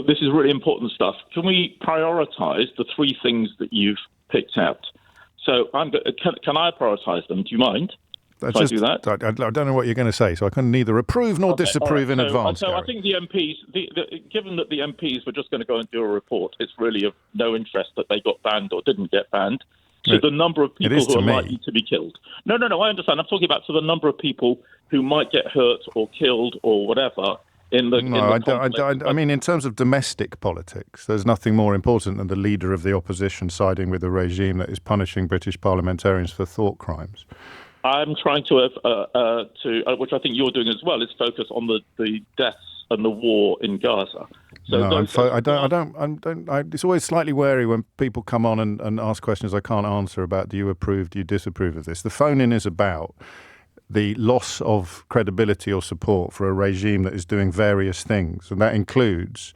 this is really important stuff. Can we prioritise the three things that you've picked out? So can I prioritise them? Do you mind? I do that? I don't know what you're going to say, so I can neither approve nor disapprove in advance. So I think the MPs, given that the MPs were just going to go and do a report, it's really of no interest that they got banned or didn't get banned. To the number of people who are likely to be killed. No, I understand. I'm talking about to the number of people who might get hurt or killed or whatever. I mean, in terms of domestic politics, there's nothing more important than the leader of the opposition siding with a regime that is punishing British parliamentarians for thought crimes. I'm trying to which I think you're doing as well, is focus on the deaths and the war in Gaza. It's always slightly wary when people come on and ask questions I can't answer about. Do you approve? Do you disapprove of this? The phone-in is about the loss of credibility or support for a regime that is doing various things, and that includes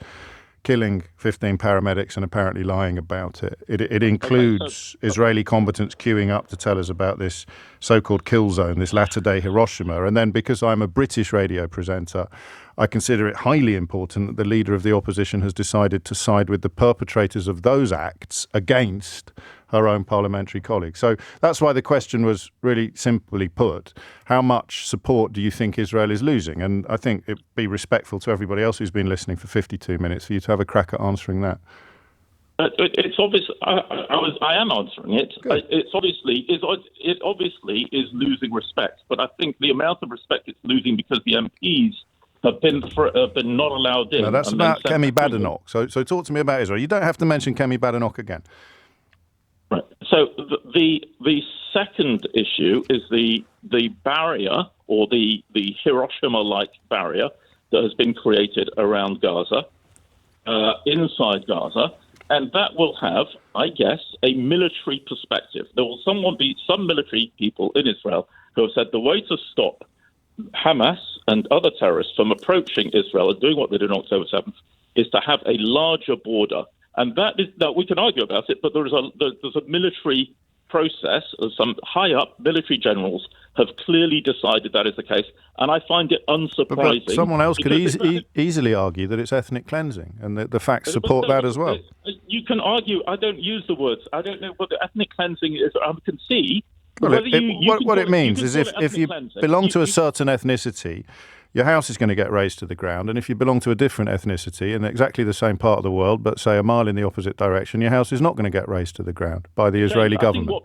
killing 15 paramedics and apparently lying about it. It includes Israeli combatants queuing up to tell us about this so-called kill zone, this latter-day Hiroshima. And then because I'm a British radio presenter, I consider it highly important that the leader of the opposition has decided to side with the perpetrators of those acts against her own parliamentary colleagues. So that's why the question was really simply put, how much support do you think Israel is losing? And I think it'd be respectful to everybody else who's been listening for 52 minutes for you to have a crack at answering that. It's obvious. I am answering it. It obviously is losing respect, but I think the amount of respect it's losing because the MPs have been not allowed in. No, that's about Kemi Badenoch. So talk to me about Israel. You don't have to mention Kemi Badenoch again. Right. So the second issue is the barrier, or the Hiroshima-like barrier that has been created around Gaza, inside Gaza, and that will have, I guess, a military perspective. There will be some military people in Israel who have said the way to stop Hamas and other terrorists from approaching Israel and doing what they did on October 7th is to have a larger border. And that we can argue about it, but there's a military process. Some high-up military generals have clearly decided that is the case, and I find it unsurprising. But someone else could easily argue that it's ethnic cleansing, and the facts support that as well. You can argue. I don't use the words. I don't know what the ethnic cleansing is. I can see. Well, what it means is if you belong to a certain ethnicity, your house is going to get razed to the ground. And if you belong to a different ethnicity in exactly the same part of the world, but say a mile in the opposite direction, your house is not going to get razed to the ground by the Israeli government. I think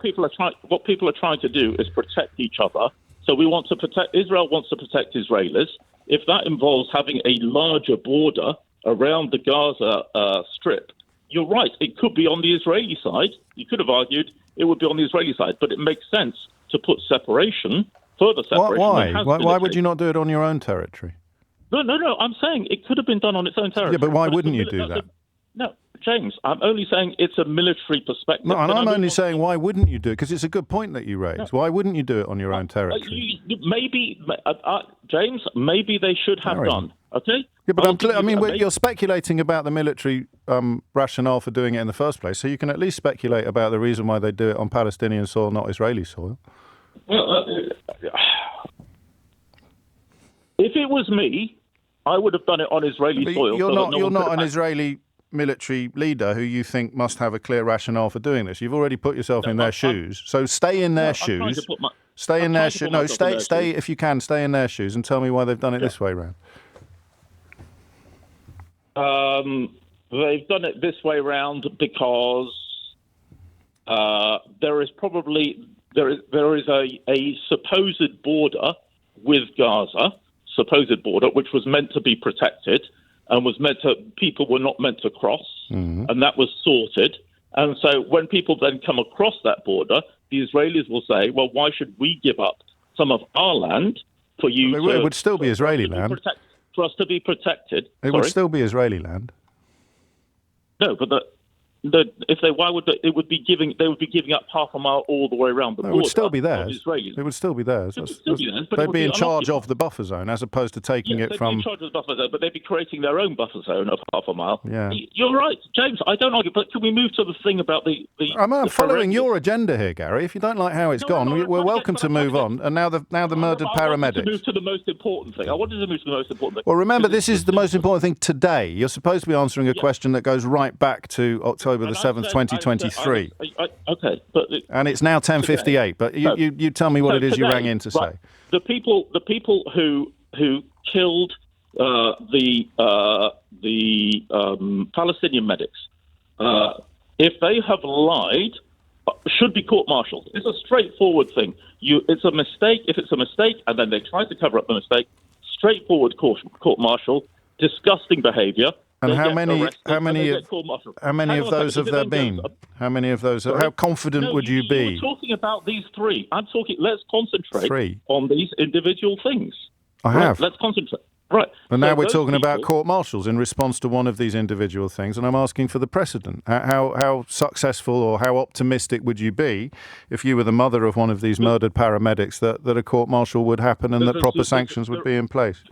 what people are trying to do is protect each other. So Israel wants to protect Israelis. If that involves having a larger border around the Gaza Strip, you're right. It could be on the Israeli side. You could have argued it would be on the Israeli side, but it makes sense to put separation. Further separation. Why would you not do it on your own territory? No. I'm saying it could have been done on its own territory. Yeah, but why wouldn't you do that? No, James, I'm only saying it's a military perspective. No, and I'm only saying why wouldn't you do it? Because it's a good point that you raise. No. Why wouldn't you do it on your own territory? James, maybe they should have done. Okay? Yeah, but you're speculating about the military rationale for doing it in the first place, so you can at least speculate about the reason why they do it on Palestinian soil, not Israeli soil. Well, if it was me, I would have done it on Israeli soil. You're not an Israeli military leader who you think must have a clear rationale for doing this. You've already put yourself in their shoes. So stay in their shoes. Stay in their shoes. No, stay if you can. Stay in their shoes and tell me why they've done it this way round. They've done it this way round because there is a supposed border with Gaza, which was meant to be protected and people were not meant to cross, and that was sorted. And so when people then come across that border, the Israelis will say, well, why should we give up some of our land for you It would still be Israeli land. For us to be protected. It would still be Israeli land. No, but why would they? It would be giving. They would be giving up half a mile all the way around the border. It would still be theirs. It would still be theirs. But they'd be in charge of the buffer zone as opposed to taking it from. They'd be in charge of the buffer zone, but they'd be creating their own buffer zone of half a mile. Yeah. You're right, James. I don't argue. But can we move to the thing about the I'm following your agenda here, Gary. If you don't like how it's gone, we're welcome to move on. And now the murdered paramedics. I wanted to move to the most important thing. Well, remember, this is the most important thing today. You're supposed to be answering a question that goes right back to October the 7th, 2023. Okay, but and it's now 10:58. But you tell me what it is you rang in to say. The people who killed the Palestinian medics, if they have lied, should be court-martialed. It's a straightforward thing. It's a mistake. If it's a mistake, and then they try to cover up the mistake, straightforward court-martial. Disgusting behaviour. And how many of those have there been? How many of those? How confident would you be? You're talking about these three. I'm talking. Let's concentrate on these individual things. I have. Let's concentrate. Right. And now we're talking about court-martials in response to one of these individual things, and I'm asking for the precedent. How successful or how optimistic would you be if you were the mother of one of these murdered paramedics that a court-martial would happen and that proper sanctions would be in place?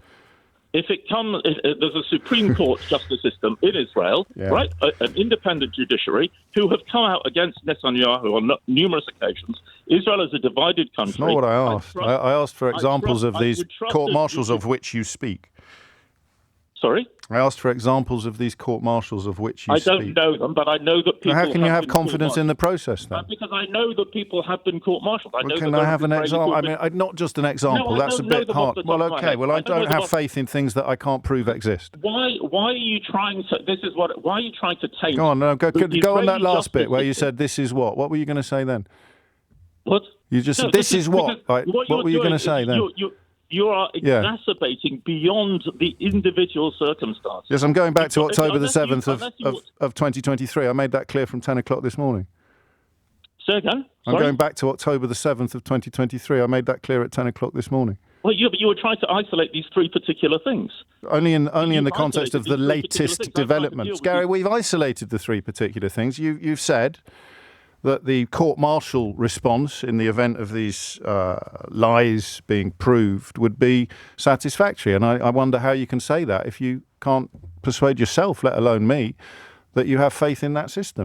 If it comes, there's a Supreme Court justice system in Israel, right? An independent judiciary who have come out against Netanyahu on numerous occasions. Israel is a divided country. That's not what I asked. I asked for examples of these court-martials of which you speak. Sorry? I asked for examples of these court-martials of which you speak. I don't know them, but I know that people. How can you have confidence in the process then? Because I know that people have been court-martialed. Can I have an example? I mean, not just an example. No, that's a bit hard. Well, okay. Well, I don't have faith in things that I can't prove exist. Why are you trying to? Why are you trying to taint? Go on. No, go on that last bit where you said this is what. What were you going to say then? What? You just said this is what. Right. What were you going to say then? You are exacerbating beyond the individual circumstances. Yes, I'm going back to October the 7th of 2023. I made that clear from 10 o'clock this morning. Say again? I'm going back to October the 7th of 2023. I made that clear at 10 o'clock this morning. Well, you were trying to isolate these three particular things. Only in the context of the latest developments. Gary, we've isolated the three particular things. You've said that the court-martial response in the event of these lies being proved would be satisfactory. And I wonder how you can say that if you can't persuade yourself, let alone me, that you have faith in that system.